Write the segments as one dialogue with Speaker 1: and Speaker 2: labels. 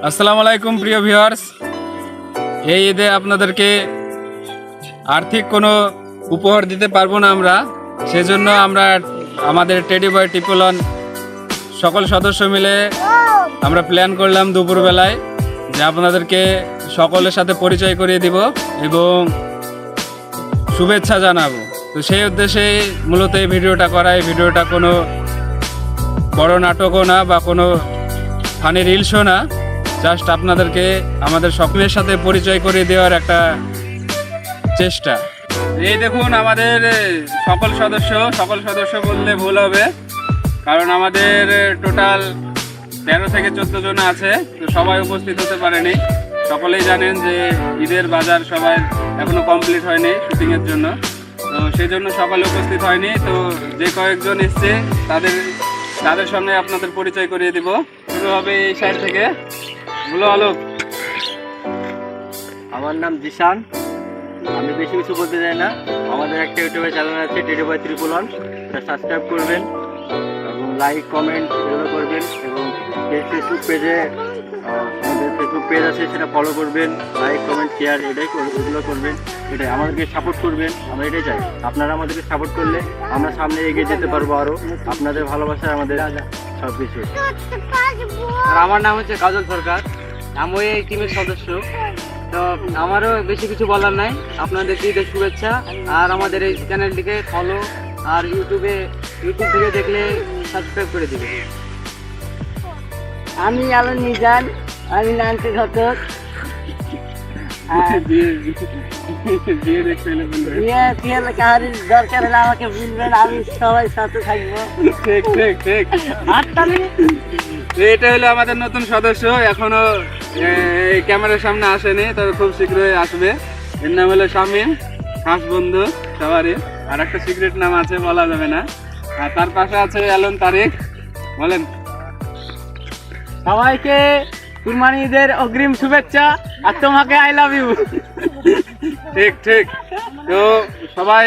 Speaker 1: আসসালামু আলাইকুম প্রিয় ভিউয়ার্স, এই ঈদে আপনাদেরকে আর্থিক কোনো উপহার দিতে পারবো না আমরা, সেজন্য আমরা আমাদের টেডি বয় টিপলন সকল সদস্য মিলে আমরা প্ল্যান করলাম দুপুরবেলায় যে আপনাদেরকে সকলের সাথে পরিচয় করিয়ে দিব এবং শুভেচ্ছা জানাবো। তো সেই উদ্দেশ্যে মূলত এই ভিডিওটা করা। এই ভিডিওটা কোনো বড় নাটকও না বা কোনো ফানি রিলসও না, জাস্ট আপনাদেরকে আমাদের সকলের সাথে পরিচয় করিয়ে দেওয়ার একটা চেষ্টা। এই দেখুন আমাদের সকল সদস্য বললে ভুল হবে, কারণ আমাদের টোটাল 13 থেকে 14 জন আছে। তো সবাই উপস্থিত হতে পারেনি। সকলেই জানেন যে ঈদের বাজার সবাই এখনো কমপ্লিট হয়নি শুটিংয়ের জন্য, তো সেই জন্য সকালে উপস্থিত হয়নি। তো যে কয়েকজন এসছে তাদের সঙ্গে আপনাদের পরিচয় করিয়ে দিব। শুরু হবে এই সাইড থেকে। বলো আলোক।
Speaker 2: আমার নাম জিশান। আমি বেশি কিছু বলতে চাই না। আমাদের একটা ইউটিউবে চ্যানেল আছে টেডি বয় ত্রিপুলন, এটা সাবস্ক্রাইব করবেন এবং লাইক কমেন্ট এগুলো করবেন এবং ফেসবুক পেজে আমাদের ফেসবুক পেজ আছে সেটা ফলো করবেন, লাইক কমেন্ট শেয়ার এগুলো করবেন। এটাই আমাদেরকে সাপোর্ট করবেন, আমরা এটাই চাই। আপনারা আমাদেরকে সাপোর্ট করলে আমরা সামনে এগিয়ে যেতে পারবো আরও। আপনাদের ভালোবাসায় আমাদের সব কিছু।
Speaker 3: আর আমার নাম হচ্ছে কাজল সরকার, আমি এই টিমের সদস্য। তো আমারও বেশি কিছু বলার নাই। আপনাদেরকে ঈদের শুভেচ্ছা। আর আমাদের এই চ্যানেলটিকে ফলো আর ইউটিউব থেকে দেখলে সাবস্ক্রাইব করে দিবেন।
Speaker 4: আমি আলো নিজান, আমি নানটি ঘটক। কাহারির দরকার হলে আমাকে বলবেন, আমি সবাই সাথে থাকবো।
Speaker 1: ঠিক। এটা হলো আমাদের নতুন সদস্য, এখনো এই ক্যামেরার সামনে আসেনি, তবে খুব শীঘ্রই আসবে। এর নাম হলো শামীম, খাস বন্ধু সবারই। আর একটা সিক্রেট নাম আছে, বলা যাবে না। আর তার পাশে আছে এলন তারিক। বলেন।
Speaker 3: সবাইকে কুরবানি ঈদের অগ্রিম শুভেচ্ছা আর তোমাকে আই লাভ ইউ।
Speaker 1: ঠিক। তো সবাই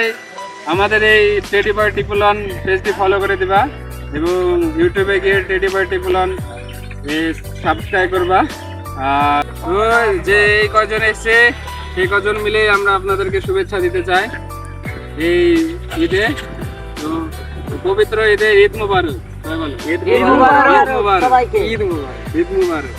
Speaker 1: আমাদের এই টেডি বয় টিপলন পেজটি ফলো করে দিবা এবং ইউটিউবে গিয়ে টেডি বয় টিপলন সাবস্ক্রাইব করবা। আর ওই যে এই কজন এসছে সেই কজন মিলে আমরা আপনাদেরকে শুভেচ্ছা দিতে চাই এই ঈদে। তো পবিত্র ঈদে ঈদ মুবারক।
Speaker 4: ঈদ মুবারক সবাইকে।
Speaker 1: ঈদ মুবারক।